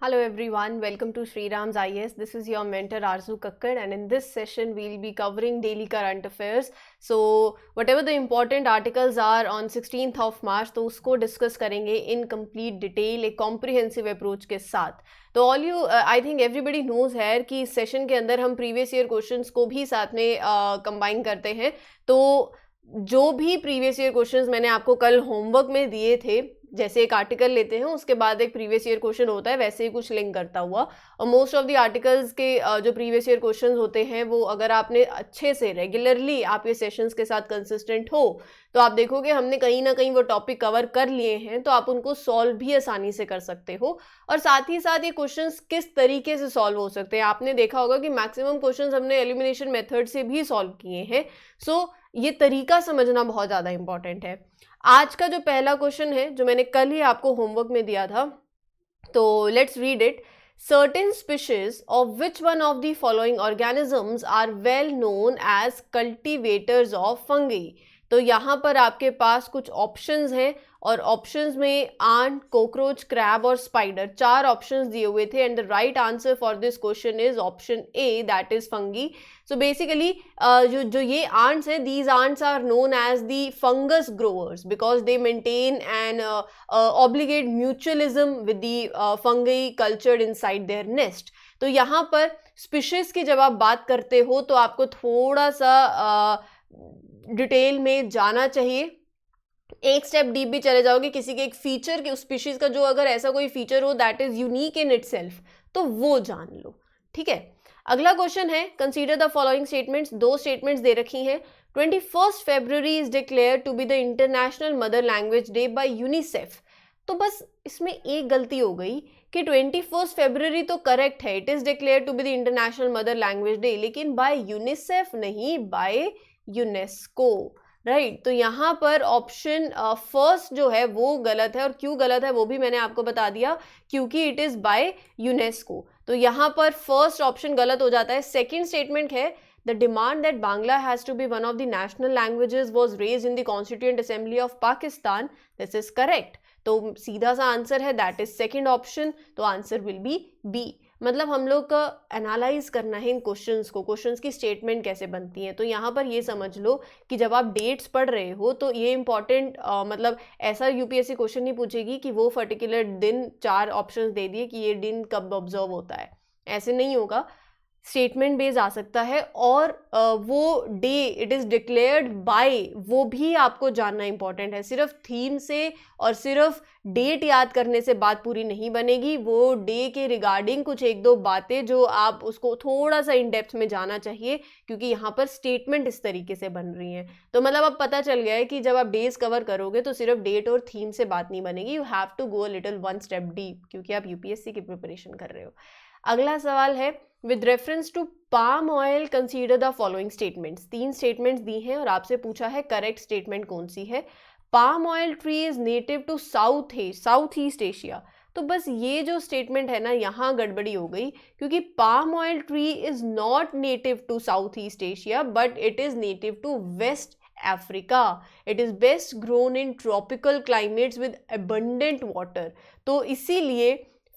Hello everyone, welcome to Shriram's IS. This is your mentor Arzu Kakkad, and in this session we'll be covering daily current affairs. So whatever the important articles are on 16th of March, तो उसको discuss करेंगे in complete detail, एक comprehensive approach के साथ. तो all you, I think everybody knows है कि इस सेशन के अंदर हम previous year questions को भी साथ में combine करते हैं. तो जो भी प्रीवियस ईयर क्वेश्चंस मैंने आपको कल होमवर्क में दिए थे, जैसे एक आर्टिकल लेते हैं उसके बाद एक प्रीवियस ईयर क्वेश्चन होता है, वैसे ही कुछ लिंक करता हुआ. और मोस्ट ऑफ द आर्टिकल्स के जो प्रीवियस ईयर क्वेश्चंस होते हैं वो अगर आपने अच्छे से रेगुलरली आप ये सेशंस के साथ कंसिस्टेंट हो तो आप देखोगे हमने कहीं ना कहीं वो टॉपिक कवर कर लिए हैं, तो आप उनको सॉल्व भी आसानी से कर सकते हो. और साथ ही साथ ये क्वेश्चंस किस तरीके से सॉल्व हो सकते हैं, आपने देखा होगा कि मैक्सिमम क्वेश्चंस हमने एलिमिनेशन मेथड से भी सॉल्व किए हैं. सो ये तरीका समझना बहुत ज़्यादा इंपॉर्टेंट है. आज का जो पहला क्वेश्चन है जो मैंने कल ही आपको होमवर्क में दिया था, तो let's read it. Certain species of which one of the following organisms are well known as cultivators of fungi? तो यहाँ पर आपके पास कुछ ऑप्शंस हैं और ऑप्शंस में आंट, कॉकरोच, क्रैब और स्पाइडर, चार ऑप्शंस दिए हुए थे. And the right answer for this question is option A, that is fungi. So basically जो ये आंट्स हैं, these ants are known as the fungus growers because they maintain an obligate mutualism with the fungi cultured inside their nest. तो यहाँ पर species की जब आप बात करते हो तो आपको थोड़ा सा डिटेल में जाना चाहिए. एक स्टेप डीप भी चले जाओगे, किसी के एक फीचर के उस स्पीशीज का जो अगर ऐसा कोई फीचर हो that is unique in itself, तो वो जान लो. ठीक है, अगला क्वेश्चन है कंसीडर द फॉलोइंग स्टेटमेंट्स. दो स्टेटमेंट्स दे रखी हैं. 21 February is declare to be the international mother language day by UNICEF. तो बस इसमें एक गलती हो गई कि 21 फरवरी तो करेक्ट है, it is declare to be the international mother language day, लेकिन बाय यूनिसेफ नहीं, बाय यूनेस्को. राइट, तो यहाँ पर ऑप्शन फर्स्ट जो है वो गलत है. और क्यों गलत है वो भी मैंने आपको बता दिया, क्योंकि इट इज बाय यूनेस्को. तो यहाँ पर फर्स्ट ऑप्शन गलत हो जाता है. सेकंड स्टेटमेंट है the demand that Bangla has to be one of the national languages was raised in the constituent assembly of Pakistan. This is correct. तो सीधा सा आंसर है दैट इज सेकंड ऑप्शन. तो आंसर विल बी बी. मतलब हम लोग का एनालाइज करना है इन क्वेश्चंस को, क्वेश्चंस की स्टेटमेंट कैसे बनती है. तो यहाँ पर ये समझ लो कि जब आप डेट्स पढ़ रहे हो तो ये इंपॉर्टेंट, मतलब ऐसा यूपीएससी क्वेश्चन नहीं पूछेगी कि वो पर्टिकुलर दिन चार ऑप्शंस दे दिए कि ये दिन कब ऑब्जर्व होता है, ऐसे नहीं होगा. स्टेटमेंट बेस आ सकता है. और वो day it is declared by, वो भी आपको जानना इंपॉर्टेंट है. सिर्फ थीम से और सिर्फ डेट याद करने से बात पूरी नहीं बनेगी. वो डे के रिगार्डिंग कुछ एक दो बातें जो आप उसको थोड़ा सा इन डेप्थ में जाना चाहिए, क्योंकि यहाँ पर स्टेटमेंट इस तरीके से बन रही है. तो मतलब अब पता चल गया है कि जब आप डेज कवर करोगे तो सिर्फ डेट और थीम से बात नहीं बनेगी. You have to go a little one step deep, क्योंकि आप यूपीएससी की प्रिपरेशन कर रहे हो. अगला सवाल है with reference to palm oil consider the following statements. तीन स्टेटमेंट्स दी हैं और आपसे पूछा है करेक्ट स्टेटमेंट कौन सी है. Palm oil tree is native to South East Asia. तो बस ये जो स्टेटमेंट है ना, यहाँ गड़बड़ी हो गई, क्योंकि palm oil tree is not native to South East Asia but it is native to West Africa. It is best grown in tropical climates with abundant water. तो इसीलिए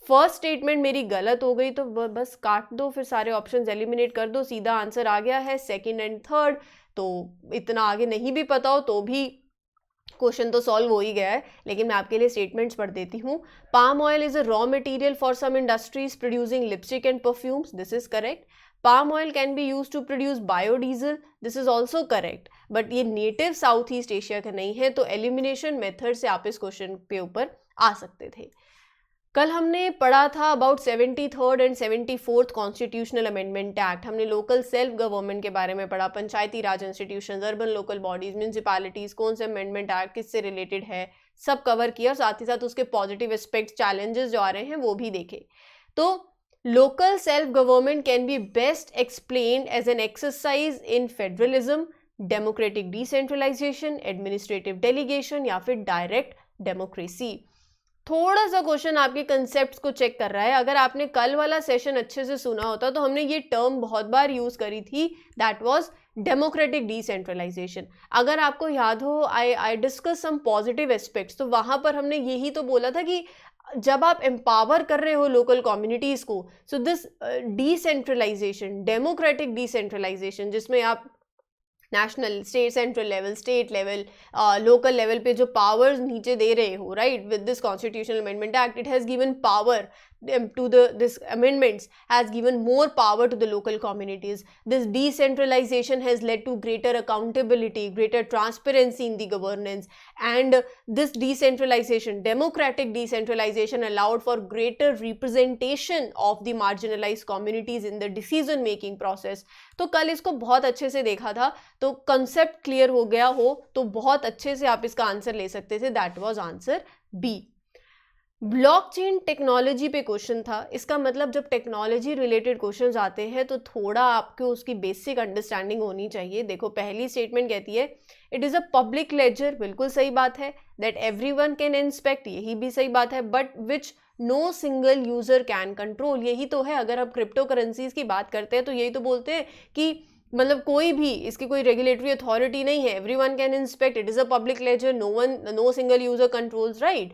फर्स्ट स्टेटमेंट मेरी गलत हो गई, तो बस काट दो, फिर सारे ऑप्शंस एलिमिनेट कर दो, सीधा आंसर आ गया है सेकंड एंड थर्ड. तो इतना आगे नहीं भी पता हो तो भी क्वेश्चन तो सॉल्व हो ही गया है. लेकिन मैं आपके लिए स्टेटमेंट्स पढ़ देती हूँ. Palm oil is a raw material for some industries producing lipstick and perfumes. This is correct. Palm oil can be use to produce biodiesel. This is also correct. But ये नेटिव साउथ ईस्ट एशिया का नहीं है, तो elimination method से आप इस question के ऊपर आ सकते थे. कल हमने पढ़ा था about 73rd and 74th constitutional amendment act. हमने लोकल सेल्फ गवर्नमेंट के बारे में पढ़ा, panchayati raj institutions, urban local bodies, municipalities, कौन से अमेंडमेंट एक्ट किससे रिलेटेड है, सब कवर किया. और साथ ही साथ उसके पॉजिटिव एस्पेक्ट, चैलेंजेस जो आ रहे हैं वो भी देखे. तो local self government can be best explained as an exercise in federalism, democratic decentralisation, administrative delegation या फिर डायरेक्ट डेमोक्रेसी. थोड़ा सा क्वेश्चन आपके कंसेप्ट्स को चेक कर रहा है. अगर आपने कल वाला सेशन अच्छे से सुना होता तो हमने ये टर्म बहुत बार यूज करी थी, दैट वाज डेमोक्रेटिक डिसेंट्रलाइजेशन। अगर आपको याद हो, I discuss some positive aspects, तो वहाँ पर हमने यही तो बोला था कि जब आप एम्पावर कर रहे हो लोकल कम्युनिटीज़ को, so this decentralisation, democratic decentralisation, जिसमें आप national, state, central level, state level, local level पे जो पावर्स नीचे दे रहे हो, right, with this constitutional amendment act, it has given power to this amendments has given more power to the local communities. This decentralization has led to greater accountability, greater transparency in the governance, and this decentralization, democratic decentralization, allowed for greater representation of the marginalized communities in the decision making process. तो कल इसको बहुत अच्छे से देखा था, तो concept clear हो गया हो तो बहुत अच्छे से आप इसका आंसर ले सकते थे। That was answer B. Blockchain technology पे क्वेश्चन था। इसका मतलब जब टेक्नोलॉजी रिलेटेड क्वेश्चंस आते हैं तो थोड़ा आपको उसकी बेसिक अंडरस्टैंडिंग होनी चाहिए। देखो, पहली स्टेटमेंट कहती है it is a public ledger, बिल्कुल सही बात है। दैट एवरीवन कैन इंस्पेक्ट, यही भी सही बात है। But which no single user can control, यही तो है। अगर आप क्रिप्टो करेंसीज की बात करते हैं तो यही तो बोलते हैं कि मतलब कोई भी इसकी कोई रेगुलेटरी अथॉरिटी नहीं है। Everyone can inspect, it is a public ledger, no single user controls, right?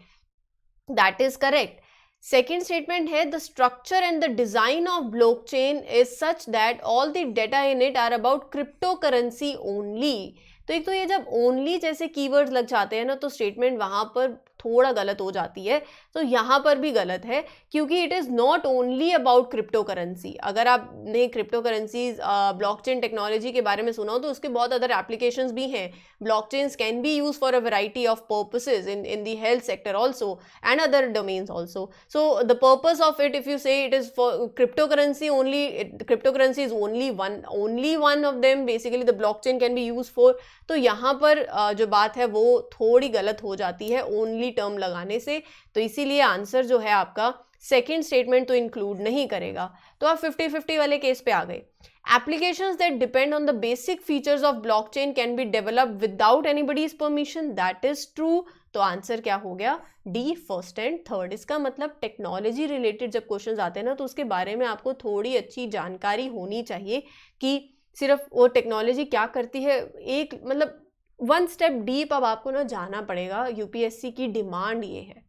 That is correct. Second statement है the structure and the design of blockchain is such that all the data in it are about cryptocurrency only. तो एक तो ये जब only जैसे keywords लग जाते हैं ना तो स्टेटमेंट वहाँ पर थोड़ा गलत हो जाती है। तो यहाँ पर भी गलत है क्योंकि it is not only about crypto currency. अगर आपने क्रिप्टो करेंसीज ब्लॉकचेन टेक्नोलॉजी के बारे में सुना हो तो उसके बहुत अदर एप्लीकेशंस भी हैं। Blockchains can be use for a variety of purposes in the health sector also and other domains also. So the purpose of it, if you say it is for crypto currency only, crypto currency is only one of them basically the blockchain can be use for. तो यहाँ पर जो बात है वो थोड़ी गलत हो जाती है ओनली टर्म लगाने से। तो इसीलिए आंसर जो है आपका सेकेंड स्टेटमेंट तो इंक्लूड नहीं करेगा। तो आप 50-50 वाले केस पे आ गए। Applications that depend on the basic features of blockchain can be developed without anybody's permission, that is true. तो आंसर क्या हो गया? D, first and third. इसका मतलब टेक्नोलॉजी रिलेटेड जब क्वेश्चंस आते हैं ना तो उसके बारे में आपको थोड़ी अच्छी जानकारी होनी चाहिए कि सिर्फ वो टेक्नोलॉजी क्या करती है। एक मतलब वन स्टेप डीप अब आपको ना जाना पड़ेगा। यूपीएससी की डिमांड ये है।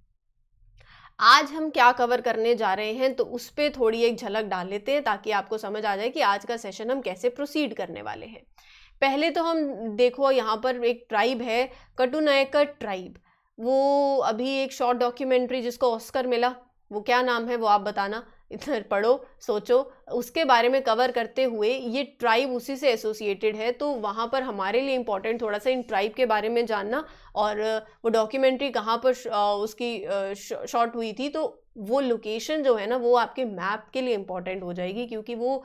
आज हम क्या कवर करने जा रहे हैं तो उस पर थोड़ी एक झलक डाल लेते हैं ताकि आपको समझ आ जाए कि आज का सेशन हम कैसे प्रोसीड करने वाले हैं। पहले तो हम देखो यहाँ पर एक ट्राइब है कटुनायकर ट्राइब। वो अभी एक शॉर्ट डॉक्यूमेंट्री जिसको ऑस्कर मिला, वो क्या नाम है वो आप बताना, इधर पढ़ो, सोचो, उसके बारे में कवर करते हुए ये ट्राइब उसी से एसोसिएटेड है। तो वहाँ पर हमारे लिए इम्पॉर्टेंट थोड़ा सा इन ट्राइब के बारे में जानना और वो डॉक्यूमेंट्री कहाँ पर उसकी शॉट हुई थी। तो वो लोकेशन जो है ना वो आपके मैप के लिए इम्पॉर्टेंट हो जाएगी क्योंकि वो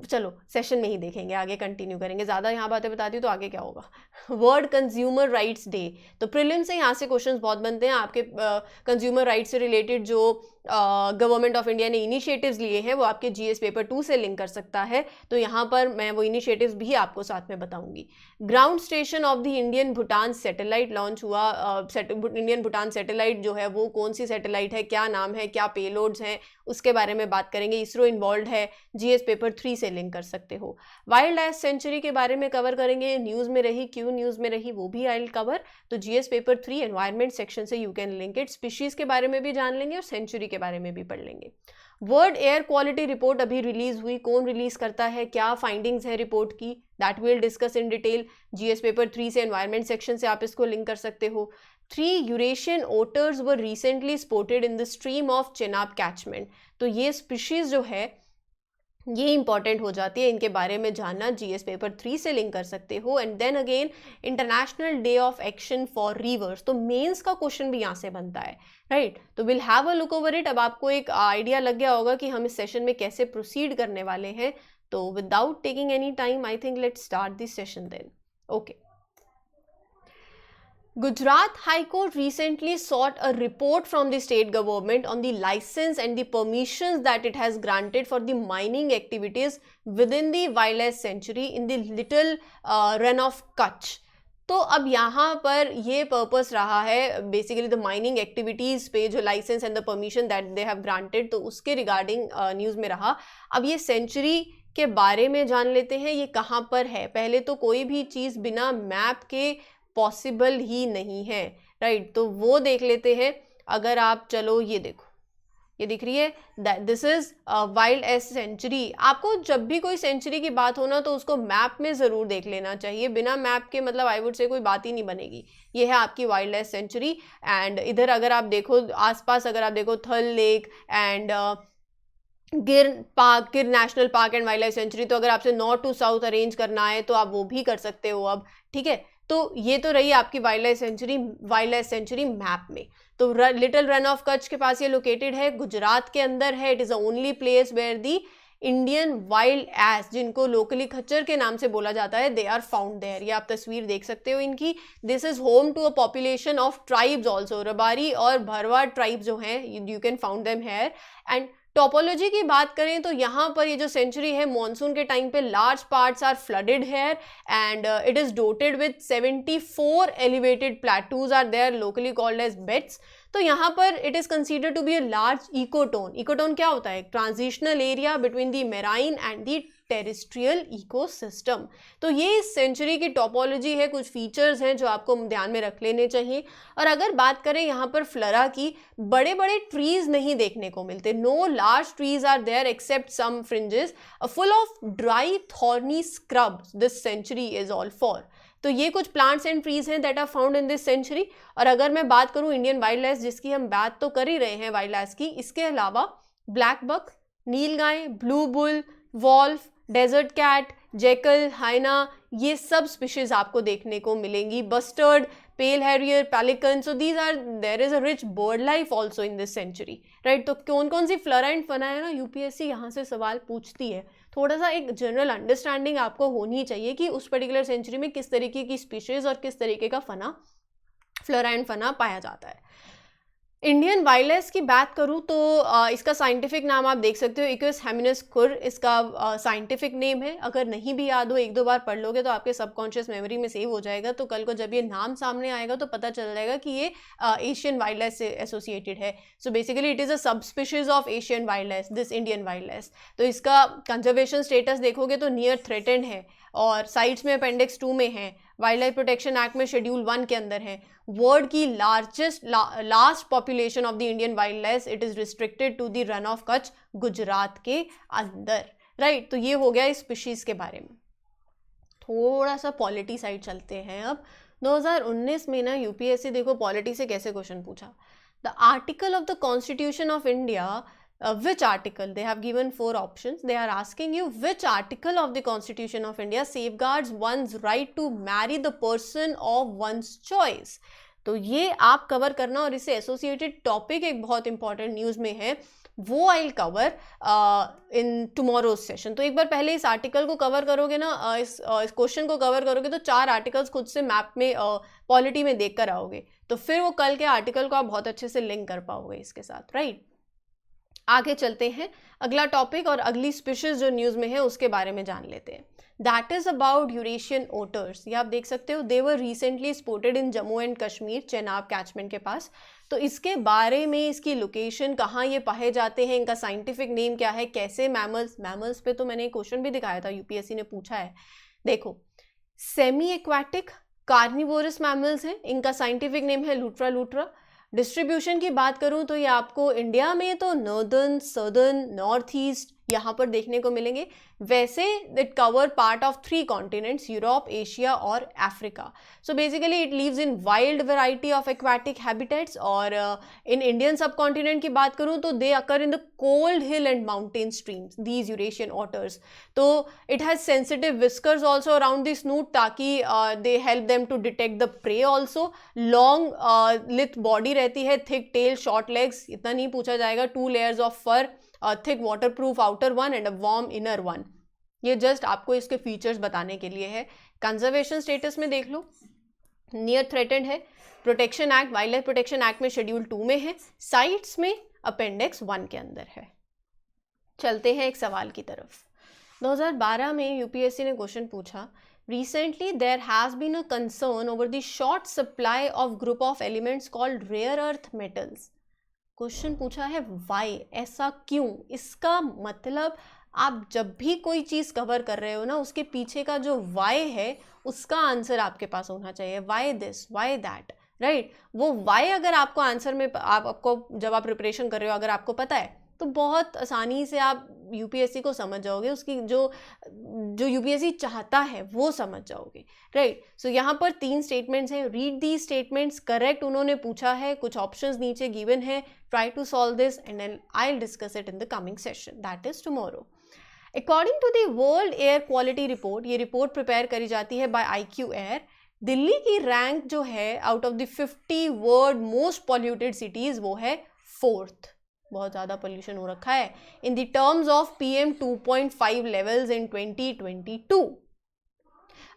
चलो सेशन में ही देखेंगे, आगे कंटिन्यू करेंगे। ज़्यादा यहाँ बातें बताती तो आगे क्या होगा। वर्ल्ड कंज्यूमर राइट्स डे, तो प्रीलिम से यहाँ से क्वेश्चंस बहुत बनते हैं आपके कंज्यूमर राइट्स से रिलेटेड। जो गवर्नमेंट ऑफ इंडिया ने इनिशिएटिव्स लिए हैं वो आपके जीएस पेपर 2 से लिंक कर सकता है। तो यहाँ पर मैं वो इनिशिएटिव्स भी आपको साथ में बताऊंगी। Ground station of the Indian Bhutan satellite launch हुआ। इंडियन भूटान सैटेलाइट जो है वो कौन सी सैटेलाइट है, क्या नाम है, क्या पेलोड्स हैं, उसके बारे में बात करेंगे। इसरो इन्वॉल्व है, जीएस पेपर 3 से लिंक कर सकते हो। वाइल्ड लाइफ सेंचुरी के बारे में कवर करेंगे, न्यूज़ में रही, क्यों न्यूज़ में रही, वो भी आई विल कवर। तो जीएस पेपर 3 एनवायरमेंट सेक्शन से you can link it. Species के बारे में भी जान लेंगे और सेंचुरी के बारे में भी पढ़ लेंगे। वर्ल्ड एयर क्वालिटी रिपोर्ट अभी रिलीज हुई, कौन रिलीज करता है, क्या फाइंडिंग्स है रिपोर्ट की, that will discuss in detail. GS paper 3 से एनवायरमेंट सेक्शन से आप इसको लिंक कर सकते हो। 3 Eurasian otters were recently spotted in the stream of Chenab catchment. तो ये स्पीशीज जो है ये इंपॉर्टेंट हो जाती है, इनके बारे में जानना जीएस पेपर 3 से लिंक कर सकते हो। And then again international day of action for rivers, तो मेंस का क्वेश्चन भी यहाँ से बनता है, राइट। तो will have a look over it. अब आपको एक आइडिया लग गया होगा कि हम इस सेशन में कैसे प्रोसीड करने वाले हैं। तो without taking any time I think let's start this session then. Okay. Gujarat High Court recently sought a report from the state government on the license and the permissions that it has granted for the mining activities within the wildlife sanctuary in the little run of Kutch. तो अब यहाँ पर ये purpose रहा है basically the mining activities पे जो licence and the permission that they have granted, तो उसके रिगार्डिंग न्यूज़ में रहा। अब ये सेंचुरी के बारे में जान लेते हैं, ये कहाँ पर है। पहले तो कोई भी चीज़ बिना मैप के पॉसिबल ही नहीं है, राइट। तो वो देख लेते हैं। अगर आप चलो ये देखो, ये दिख रही है, this is wild ass sanctuary. आपको जब भी कोई सेंचुरी की बात हो ना तो उसको मैप में ज़रूर देख लेना चाहिए, बिना मैप के मतलब आई वुड से कोई बात ही नहीं बनेगी। ये है आपकी वाइल्ड एस सेंचुरी। एंड इधर अगर आप देखो आसपास, अगर आप देखो थल लेक एंड गिर national park and wild life sanctuary, तो अगर आपसे नॉर्थ टू साउथ अरेंज करना है तो आप वो भी कर सकते हो अब, ठीक है। तो ये तो रही आपकी वाइल्ड लाइफ सेंचुरी मैप में। तो लिटिल रन ऑफ कच्छ के पास ये लोकेटेड है, गुजरात के अंदर है। It is the only place where the Indian wild ass, जिनको लोकली खच्चर के नाम से बोला जाता है, दे आर फाउंड देयर। ये आप तस्वीर देख सकते हो इनकी। This is home to a population of tribes also, Rabari और भरवाड़ ट्राइब जो हैं, you can found them here. And topology की बात करें तो यहाँ पर ये जो सेंचुरी है, मॉनसून के टाइम पे large parts are flooded here and it is dotted with 74 elevated plateaus are there, locally called as bets. तो यहाँ पर it is considered to be a large ecotone. Ecotone क्या होता है? Transitional area between the marine and the terrestrial ecosystem. तो ये इस century की टोपोलॉजी है, कुछ फीचर्स हैं जो आपको ध्यान में रख लेने चाहिए। और अगर बात करें यहाँ पर फ्लोरा की, बड़े बड़े ट्रीज नहीं देखने को मिलते, no large trees are there except some fringes, full of dry thorny scrubs this sanctuary is all for. तो ये कुछ प्लांट्स एंड ट्रीज हैं that are found in this sanctuary. और अगर मैं बात करूं इंडियन वाइल्ड लाइफ, जिसकी हम बात तो कर ही रहे हैं वाइल्ड लाइफ की, इसके अलावा black buck, nilgai, blue bull, wolf, desert cat, jackal, hyena, ये सब स्पीशीज आपको देखने को मिलेंगी। Bustard, pale harrier, pelican, so these are, there is a rich bird life also in this sanctuary, right. तो कौन कौन सी फ्लोरा एंड फौना है ना, यूपीएससी यहाँ से सवाल पूछती है। थोड़ा सा एक जनरल अंडरस्टैंडिंग आपको होनी चाहिए कि उस पर्टिकुलर सेंचुरी में किस तरीके की स्पीशीज और किस तरीके का फ्लोरा एंड फौना पाया जाता है। इंडियन वाइल्ड लाइफ की बात करूं तो इसका साइंटिफिक नाम आप देख सकते हो, इक्विस हेमिनस खुर इसका साइंटिफिक नेम है। अगर नहीं भी याद हो, एक दो बार पढ़ लोगे तो आपके सबकॉन्शियस मेमोरी में सेव हो जाएगा। तो कल को जब ये नाम सामने आएगा तो पता चल जाएगा कि ये एशियन वाइल्ड लाइफ से एसोसिएटेड है। So basically it is a sub species of Asian wild life, this Indian wild life. तो इसका कंजर्वेशन स्टेटस देखोगे तो नियर थ्रेटेंड है, और साइट्स में अपेंडिक्स 2 में है, वाइल्ड लाइफ प्रोटेक्शन एक्ट में शेड्यूल 1 के अंदर है। वर्ल्ड की last population of the Indian wild life, it is restricted to the run of Kutch, Gujarat के अंदर, राइट। तो ये हो गया इस स्पीशीज के बारे में। थोड़ा सा पॉलिटी साइड चलते हैं अब। 2019 में ना यूपीएससी देखो पॉलिटी से कैसे क्वेश्चन पूछा। The article of the constitution of India, which article, they have given 4 options. They are asking you which article of the Constitution of India safeguards one's right to marry the person of one's choice. तो ये आप cover करना, और इससे associated topic एक बहुत important news में है, वो I will cover in tomorrow's session. तो एक बार पहले इस आर्टिकल को कवर करोगे ना, इस क्वेश्चन को कवर करोगे तो 4 आर्टिकल्स खुद से मैप में पॉलिटी में देख कर आओगे, तो फिर वो कल के आर्टिकल को आप बहुत अच्छे से लिंक कर पाओगे इसके साथ, राइट। आगे चलते हैं, अगला टॉपिक और अगली स्पीशीज जो न्यूज़ में है उसके बारे में जान लेते हैं। That is about Eurasian otters. ये आप देख सकते हो, they were recently spotted in Jammu and Kashmir, Chenab catchment के पास। तो इसके बारे में, इसकी लोकेशन, कहाँ ये पाए जाते हैं, इनका साइंटिफिक नेम क्या है, कैसे मैमल्स पे तो मैंने एक क्वेश्चन भी दिखाया था, यूपीएससी ने पूछा है। देखो, सेमी एक्वाटिक कार्निवोरस मैमल्स हैं, इनका साइंटिफिक नेम है लूट्रा। डिस्ट्रीब्यूशन की बात करूं तो ये आपको इंडिया में तो नॉर्दर्न, सदर्न, नॉर्थ ईस्ट यहाँ पर देखने को मिलेंगे। वैसे it cover part of 3 continents, Europe, Asia और Africa. So basically it lives in wild variety of aquatic habitats. और इन इंडियन सब कॉन्टिनेंट की बात करूँ तो they occur in the cold hill and mountain streams, these Eurasian otters. तो it has sensitive whiskers also around the snout, ताकि they help them to detect the prey also. Long lithe body रहती है, thick tell, short legs, इतना नहीं पूछा जाएगा। 2 layers of fur, thick waterproof outer one and a warm inner one. ये just आपको इसके फीचर्स बताने के लिए है। कंजर्वेशन स्टेटस में देख लो, नियर थ्रेटेंड है, protection act, wild life protection act में शेड्यूल 2 में है, साइट्स में अपेंडिक्स 1 के अंदर है। चलते हैं एक सवाल की तरफ। 2012 में यूपीएससी ने क्वेश्चन पूछा, recently there has been a concern over the short supply of group of elements called rare earth metals. Question पूछा है वाई, ऐसा क्यों, इसका मतलब आप जब भी कोई चीज़ कवर कर रहे हो ना, उसके पीछे का जो वाई है उसका आंसर आपके पास होना चाहिए। Why this, why that, right. वो वाई अगर आपको आंसर में आपको जब आप प्रिपरेशन कर रहे हो अगर आपको पता है तो बहुत आसानी से आप यूपीएससी को समझ जाओगे, उसकी जो यूपीएससी चाहता है वो समझ जाओगे, राइट। सो यहाँ पर 3 स्टेटमेंट्स हैं, रीड दी स्टेटमेंट्स, करेक्ट उन्होंने पूछा है, कुछ ऑप्शंस नीचे गिवन है, try to solve this and then I will discuss it in the coming session, that is tomorrow. According to the world air quality report, ये report prepare करी जाती है बाय IQ एयर, दिल्ली की rank जो है out of the 50 world most polluted cities वो है 4th। बहुत ज़्यादा पोल्यूशन हो रखा है in the terms of PM 2.5 levels in 2022।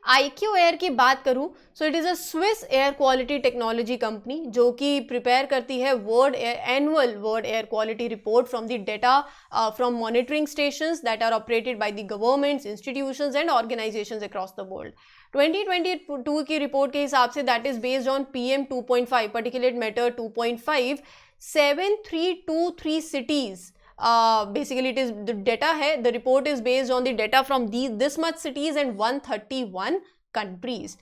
IQ air की बात करूं, so it is a Swiss air quality technology company जो कि प्रिपेयर करती है annual world air quality report from the data from monitoring stations that are operated by the governments, institutions and organisations across the world. 2022 की report के हिसाब say that is based on PM 2.5 particulate matter 2.5, 7323 cities. Basically it is the data है, the report is based on the data from this much cities and 131 countries.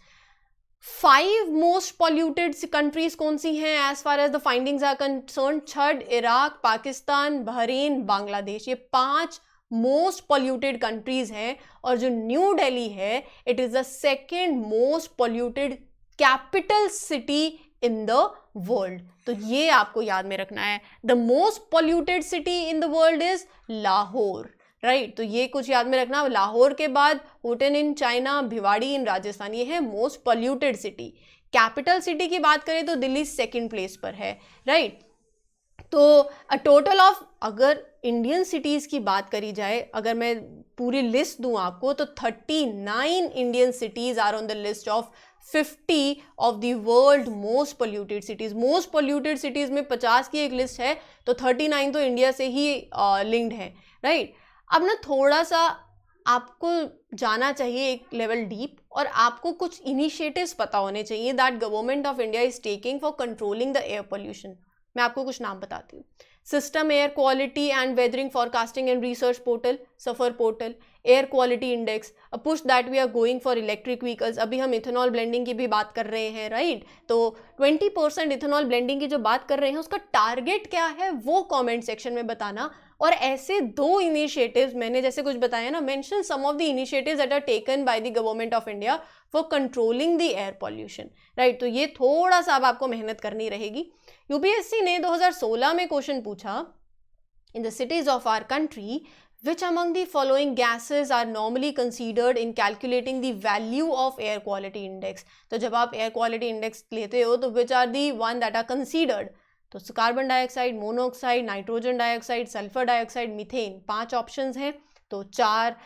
5 most polluted countries कौन सी हैं as far as the findings are concerned? छड़, Iraq, Pakistan, Bahrain, Bangladesh, ये 5 most polluted countries हैं। और जो new Delhi है it is the second most polluted capital city in the world. तो ये आपको याद में रखना है, the most polluted city in the world is Lahore, right. तो ये कुछ याद में रखना, लाहौर के बाद होटन इन चाइना, भिवाड़ी इन राजस्थान, ये है most polluted city. Capital city की बात करें तो दिल्ली सेकेंड प्लेस पर है, राइट। तो अ टोटल ऑफ, अगर इंडियन सिटीज़ की बात करी जाए, अगर मैं पूरी लिस्ट दूं आपको, तो 39 Indian cities are on the list of 50 of the world most polluted cities. Most polluted cities में 50 की एक लिस्ट है, तो 39 तो इंडिया से ही लिंक्ड है, राइट। अब ना थोड़ा सा आपको जाना चाहिए एक लेवल डीप, और आपको कुछ इनिशिएटिव्स पता होने चाहिए that government of India is taking for controlling the air pollution. मैं आपको कुछ नाम बताती हूँ। System air quality and weathering forecasting and research portal, SAFAR portal, air quality index, a push that we are going for electric vehicles. अभी हम ethanol blending की भी बात कर रहे हैं, राइट। तो 20% इथेनॉल ब्लेंडिंग की जो बात कर रहे हैं उसका टारगेट क्या है वो कमेंट सेक्शन में बताना। और ऐसे 2 इनिशिएटिव्स मैंने जैसे कुछ बताया ना, mention some of the initiatives that are taken by the government of India for controlling the air pollution, right. तो ये थोड़ा सा अब आपको मेहनत करनी रहेगी। यूपीएससी ने 2016 में क्वेश्चन पूछा, in the cities of our country which among the following gases are normally considered in calculating the value of air quality index। तो जब आप एयर क्वालिटी इंडेक्स लेते हो तो which are the one that are considered, तो carbon dioxide, monoxide, nitrogen dioxide, sulphur dioxide, methane, 5 options हैं। तो 4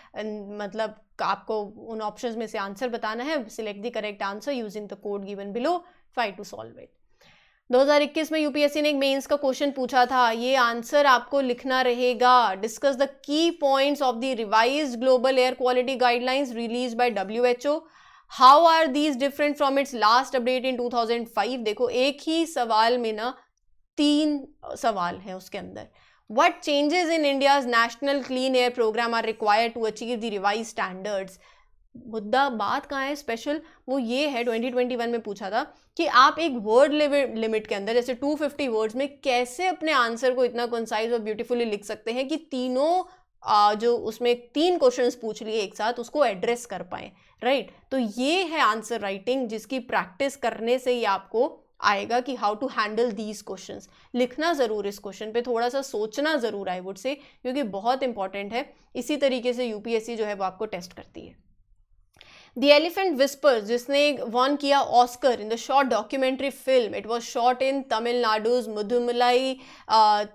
मतलब आपको उन ऑप्शंस में से आंसर बताना है। Select the correct answer using the code given below, try to solve it. 2021 में यूपीएससी ने एक मेंस का क्वेश्चन पूछा था, ये आंसर आपको लिखना रहेगा। Discuss the key points of the revised global air quality guidelines release by WHO, how are these different from its last update in 2005। देखो एक ही सवाल में ना 3 सवाल हैं उसके अंदर। What changes in India's national clean air program are required to achieve the revised standards? मुद्दा बात कहाँ है स्पेशल, वो ये है 2021 में पूछा था कि आप एक वर्ड लिमिट के अंदर जैसे 250 वर्ड्स में कैसे अपने आंसर को इतना कंसाइज और ब्यूटीफुली लिख सकते हैं कि तीनों जो उसमें 3 क्वेश्चंस पूछ लिए एक साथ उसको एड्रेस कर पाए, राइट। तो ये है आंसर राइटिंग, जिसकी प्रैक्टिस करने से ही आपको आएगा कि how to handle these questions. लिखना ज़रूर, इस क्वेश्चन पे थोड़ा सा सोचना ज़रूर आई वुड से, क्योंकि बहुत इंपॉर्टेंट है। इसी तरीके से यूपीएससी जो है वो आपको टेस्ट करती है। The Elephant Whispers, जिसने वॉन किया Oscar in the short documentary film, it was shot in Tamil Nadu's Mudumalai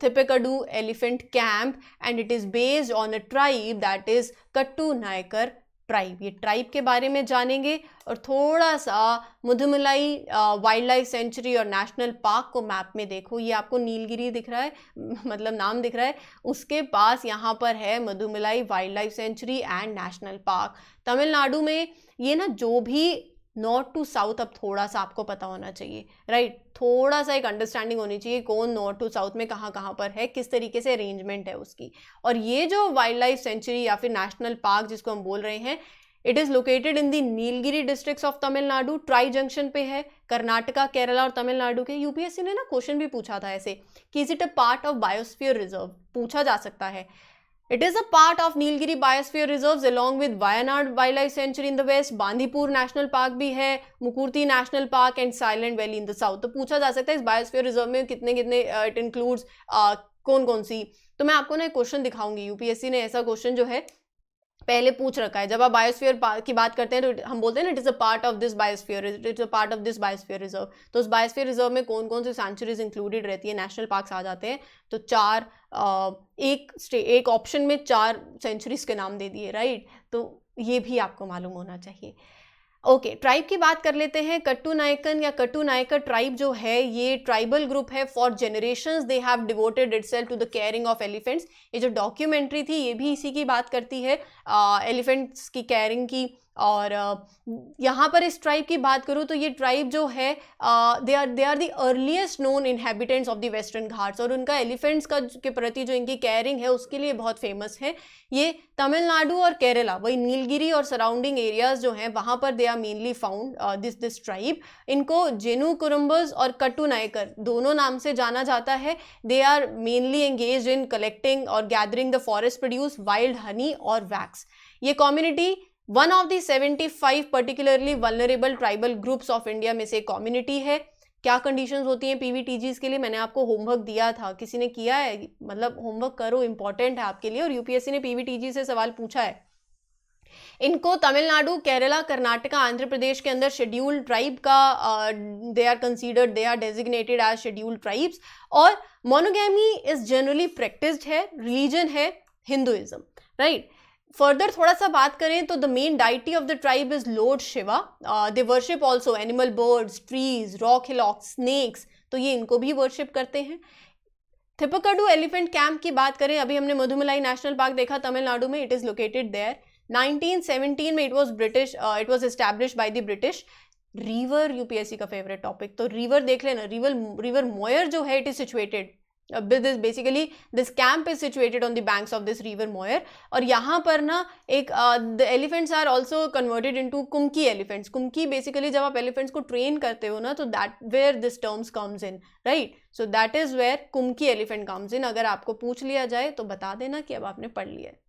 Theppakadu elephant camp and it is based on a tribe that is Kattu Nayakar tribe. ये ट्राइब के बारे में जानेंगे और थोड़ा सा मुदुमलाई वाइल्ड लाइफ सेंचुरी और नेशनल पार्क को मैप में देखो, ये आपको नीलगिरी दिख रहा है, मतलब नाम दिख रहा है, उसके पास यहाँ पर है Mudumalai wild life sanctuary and national park. Tamil Nadu में ये ना जो भी नॉर्थ टू साउथ अब थोड़ा सा आपको पता होना चाहिए, राइट? थोड़ा सा एक अंडरस्टैंडिंग होनी चाहिए कौन नॉर्थ टू साउथ में कहाँ कहाँ पर है, किस तरीके से अरेंजमेंट है उसकी। और ये जो वाइल्ड लाइफ सेंचुरी या फिर नेशनल पार्क जिसको हम बोल रहे हैं, it is located in the Nilgiri districts of Tamil Nadu, tri junction पे है कर्नाटका, केरला और तमिलनाडु के। यूपीएससी ने ना क्वेश्चन भी पूछा था ऐसे कि is it a part of biosphere reserve, पूछा जा सकता है। It is a part of Nilgiri Biosphere Reserves along with Wayanad Wildlife Sanctuary in the west, Bandipur National Park भी है, Mukurthi National Park and Silent Valley in the south। तो पूछा जा सकता है इस बायोस्फीयर रिजर्व में कितने कितने इट इंक्लूड्स कौन कौन सी। तो मैं आपको ना एक क्वेश्चन दिखाऊंगी, यूपीएससी ने ऐसा क्वेश्चन जो है पहले पूछ रखा है। जब आप बायोस्फीयर की बात करते हैं तो हम बोलते हैं ना it is a part of this biosphere, it is a part of this biosphere reserve. तो उस बायोस्फीयर रिजर्व में कौन कौन सी सेंचुरीज इंक्लूडेड रहती है, नेशनल पार्क्स आ जाते हैं। तो एक ऑप्शन में 4 सेंचुरीज के नाम दे दिए, राइट? तो ये भी आपको मालूम होना चाहिए। ओके, ट्राइब की बात कर लेते हैं। कट्टू नायकन या कट्टू नायकर ट्राइब जो है ये ट्राइबल ग्रुप है। For generations they have devoted itself to the caring of elephants. ये जो डॉक्यूमेंट्री थी ये भी इसी की बात करती है, एलिफेंट्स की केयरिंग की। और यहाँ पर इस ट्राइब की बात करूँ तो ये ट्राइब जो है they are the earliest known inhabitants of the Western Ghats, और उनका एलिफेंट्स का के प्रति जो इनकी केयरिंग है उसके लिए बहुत फेमस है। ये तमिलनाडु और केरला, वही नीलगिरी और सराउंडिंग एरियाज जो हैं वहाँ पर they are mainly found this tribe. इनको जेनु कुरुम्बस और कट्टू नायकर दोनों नाम से जाना जाता है। They are mainly engaged in collecting और gathering the forest produce wild honey और वैक्स। ये community one of the 75 particularly vulnerable tribal groups of India में से कम्युनिटी है। क्या कंडीशंस होती हैं पीवीटीजीज के लिए, मैंने आपको होमवर्क दिया था, किसी ने किया है? मतलब होमवर्क करो, इंपॉर्टेंट है आपके लिए, और यूपीएससी ने पीवीटीजी से सवाल पूछा है। इनको तमिलनाडु, केरला, कर्नाटका, आंध्र प्रदेश के अंदर शेड्यूल्ड ट्राइब का they are considered, they are designated as scheduled tribes. और मोनोगैमी इज जनरली प्रैक्टिस्ड है, रिलीजन है हिंदुइज्म, राइट? फर्दर थोड़ा सा बात करें तो the main deity of the tribe is lord Shiva. They worship also animal, birds, trees, rock hillocks, snakes, तो ये इनको भी वर्शिप करते हैं। थिप्पकडू एलिफेंट कैंप की बात करें, अभी हमने मधुमलाई नेशनल पार्क देखा तमिलनाडु में, इट इज लोकेटेड देयर। 1917 में it was establish by the British. River UPSC का फेवरेट टॉपिक, तो रिवर देख लेना, रिवर मोयर जो है it is situated, basically this camp is situated on the banks of this river Moyar. और यहाँ पर ना एक the elephants are also converted into kumki elephants. Kumki basically जब आप एलिफेंट्स को ट्रेन करते हो ना तो that where this terms comes in, right? So that is where kumki elephant comes in. अगर आपको पूछ लिया जाए तो बता देना कि अब आपने पढ़ लिया है।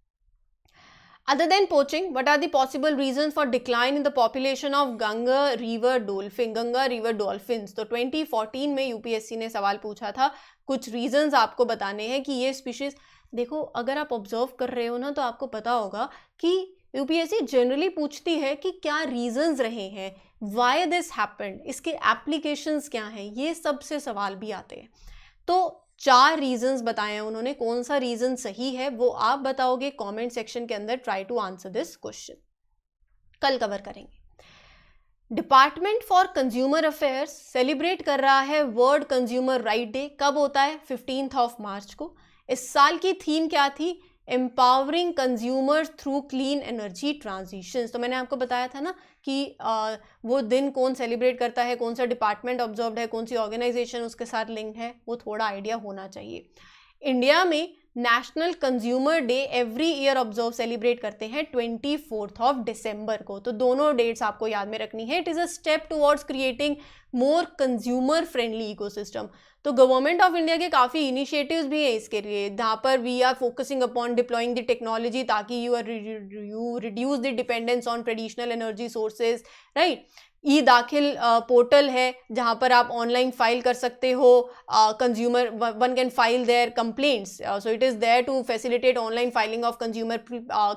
Other than poaching, what are the possible reasons for decline in the population of Ganga River dolphins? तो 2014 में यूपीएससी ने सवाल पूछा था, कुछ रीजंस आपको बताने हैं कि ये स्पीशीज, देखो अगर आप ऑब्जर्व कर रहे हो ना तो आपको पता होगा कि यूपीएससी जनरली पूछती है कि क्या रीजंस रहे हैं, व्हाई दिस हैपेंड, इसके एप्लीकेशंस क्या हैं, ये सब से सवाल भी आते हैं। तो 4 रीजंस बताए हैं उन्होंने, कौन सा रीजन सही है वो आप बताओगे कमेंट सेक्शन के अंदर। Try to answer this question, कल कवर करेंगे। Department for consumer affairs celebrate कर रहा है वर्ल्ड कंज्यूमर राइट डे। कब होता है? 15 मार्च को। इस साल की थीम क्या थी? Empowering consumers through clean energy transitions. तो मैंने आपको बताया था ना कि वो दिन कौन सेलिब्रेट करता है, कौन सा डिपार्टमेंट ऑब्जर्व्ड है, कौन सी ऑर्गेनाइजेशन उसके साथ लिंक्ड है, वो थोड़ा आइडिया होना चाहिए। इंडिया में national consumer day every year observe celebrate करते हैं 24 दिसंबर को। तो दोनों डेट्स आपको याद में रखनी है। It is a step towards creating more consumer friendly ecosystem. तो गवर्नमेंट ऑफ इंडिया के काफ़ी इनिशिएटिव्स भी हैं इसके लिए, जहाँ पर we are focusing upon deploying the technology ताकि you reduce the dependence on traditional energy sources, right? E Daakhil portal है जहाँ पर आप ऑनलाइन फाइल कर सकते हो, consumer one can file their complaints, so it is there to facilitate online filing of consumer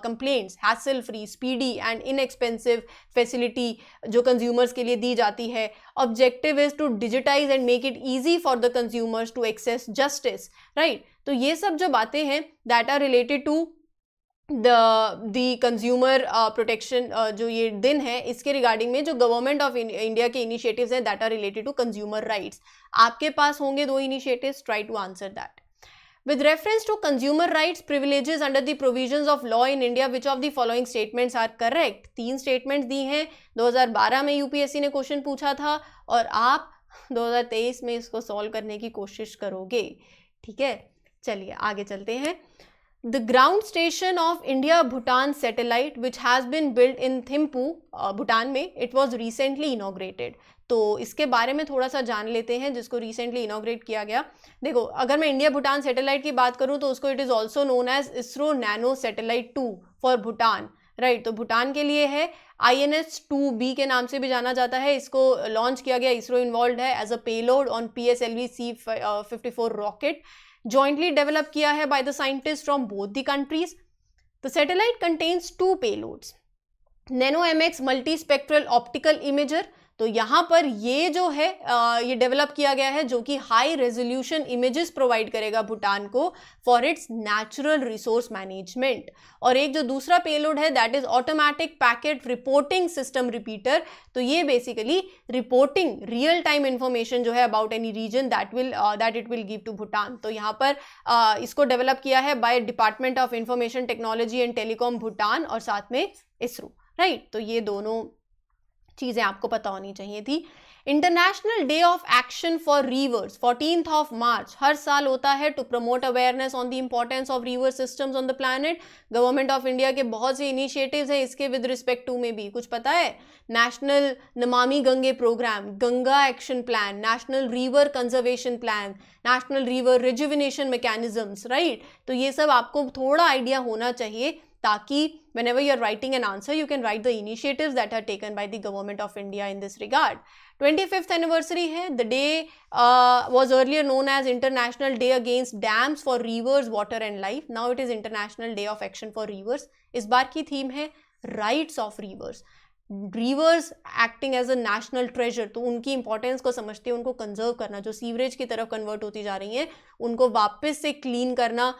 complaints, hassle free, speedy and inexpensive facility जो consumers के लिए दी जाती है। Objective is to digitise and make it easy for the consumers to access justice, right? तो ये सब जो बातें हैं that are related to the consumer protection, जो ये दिन है इसके रिगार्डिंग में जो गवर्नमेंट ऑफ इंडिया के इनिशिएटिव्स हैं that are related to consumer rights. आपके पास होंगे 2 initiatives, try to answer that. With reference to consumer rights privileges under the provisions of law in India, which of the following statements are correct? 3 statements दी हैं, 2012 में UPSC ने question पूछा था और आप 2023 में इसको सॉल्व करने की कोशिश करोगे, ठीक है। चलिए आगे चलते हैं। The ground station of India-Bhutan satellite, which has been built in Thimphu, Bhutan में, it was recently inaugurated. तो इसके बारे में थोड़ा सा जान लेते हैं, जिसको रिसेंटली इनॉग्रेट किया गया। देखो, अगर मैं इंडिया भूटान सैटेलाइट की बात करूं तो उसको it is also known as ISRO nano satellite 2 for Bhutan, right. तो भूटान के लिए है, INS-2B के नाम से भी जाना जाता है। इसको लॉन्च किया गया, इसरो इन्वॉल्व है as a payload on PSLV C-54 rocket, jointly developed किया है by the scientists from both the countries. The satellite contains 2 payloads, NanoMX multispectral optical imager, तो यहाँ पर ये जो है ये डेवलप किया गया है, जो कि हाई रेजोल्यूशन इमेजेस प्रोवाइड करेगा भूटान को for its natural resource management. और एक जो दूसरा पेलोड है that is automatic packet reporting system repeater, तो ये basically reporting real time information जो है about any region that it will give to Bhutan. तो यहाँ पर इसको डेवलप किया है by department of information technology and telecom Bhutan और साथ में इसरो, राइट। तो ये दोनों चीज़ें आपको पता होनी चाहिए थी। International day of action for rivers 14th of March हर साल होता है to promote awareness on the importance of river systems on the planet. Government of India के बहुत से इनिशिएटिव्स हैं इसके विद रिस्पेक्ट टू में भी, कुछ पता है? National Namami Gange programme, Ganga action plan, national river conservation plan, national river rejuvenation mechanisms, right. तो ये सब आपको थोड़ा आइडिया होना चाहिए ताकि whenever you are writing an answer you can write the initiatives that are taken by the government of India in this regard. 25th anniversary है, the day was earlier known as International Day Against Dams for Rivers, Water and Life. Now it is International Day of Action for Rivers. इस बार की theme है Rights of Rivers. Rivers acting as a national treasure, तो उनकी importance को समझते हैं, उनको conserve करना, जो सीवरेज की तरफ कन्वर्ट होती जा रही हैं उनको वापस से क्लीन करना,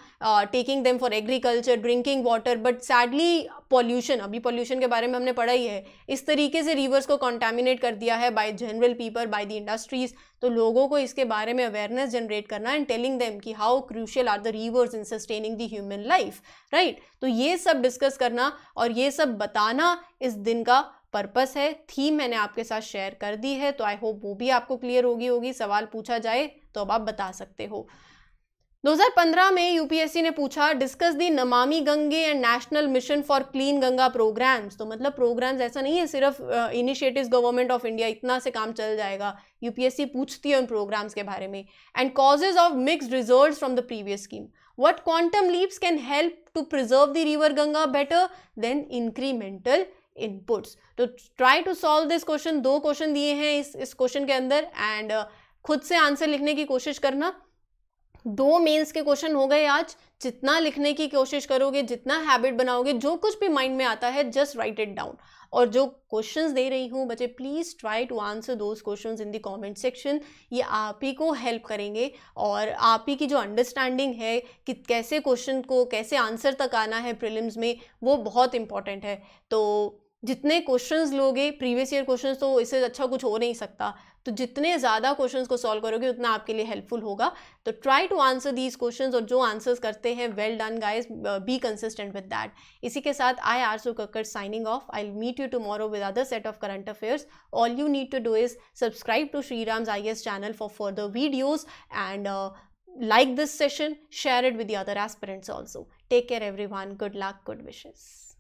taking them for agriculture, drinking water. But sadly pollution, अभी पॉल्यूशन के बारे में हमने पढ़ा ही है, इस तरीके से रिवर्स को कॉन्टेमिनेट कर दिया है by general people, by the industries. तो लोगों को इसके बारे में अवेयरनेस जनरेट करना एंड टेलिंग देम कि how crucial are the rivers in sustaining the human life, right. तो ये सब डिस्कस करना और ये सब बताना इस दिन का पर्पस है। थीम मैंने आपके साथ शेयर कर दी है, तो आई होप वो भी आपको क्लियर होगी। सवाल पूछा जाए तो अब आप बता सकते हो। 2015 में यूपीएससी ने पूछा discuss the Namami Gange and national mission for clean Ganga programmes. तो मतलब प्रोग्राम्स ऐसा नहीं है सिर्फ इनिशिएटिव्स गवर्नमेंट ऑफ इंडिया इतना से काम चल जाएगा, यूपीएससी पूछती है उन प्रोग्राम्स के बारे में। And causes of mixed results from the previous scheme, what quantum leaps can help to preserve the river Ganga better than incremental inputs. तो try to solve this question. 2 question दिए हैं इस क्वेश्चन के अंदर एंड खुद से आंसर लिखने की कोशिश करना। 2 मेंस के क्वेश्चन हो गए आज। जितना लिखने की कोशिश करोगे, जितना हैबिट बनाओगे, जो कुछ भी माइंड में आता है जस्ट राइट इट डाउन। और जो क्वेश्चंस दे रही हूँ बच्चे, please try to answer those questions in the comment section. ये आप ही को हेल्प करेंगे और आप ही की जो अंडरस्टैंडिंग है कि कैसे क्वेश्चन को कैसे आंसर तक आना है प्रीलिम्स में, वो बहुत इंपॉर्टेंट है। तो जितने क्वेश्चंस लोगे, प्रीवियस ईयर क्वेश्चंस तो इससे अच्छा कुछ हो नहीं सकता, तो जितने ज़्यादा क्वेश्चंस को सॉल्व करोगे उतना आपके लिए हेल्पफुल होगा। तो try to answer these questions, और जो आंसर्स करते हैं well done guys, be consistent with that. इसी के साथ I Aarzoo Kakkar signing off. I will meet you tomorrow with other set of current affairs. All you need to do is subscribe to Shriram's IAS channel for further videos and like this session, share it with the other aspirants also. Take care everyone. Good luck, good wishes.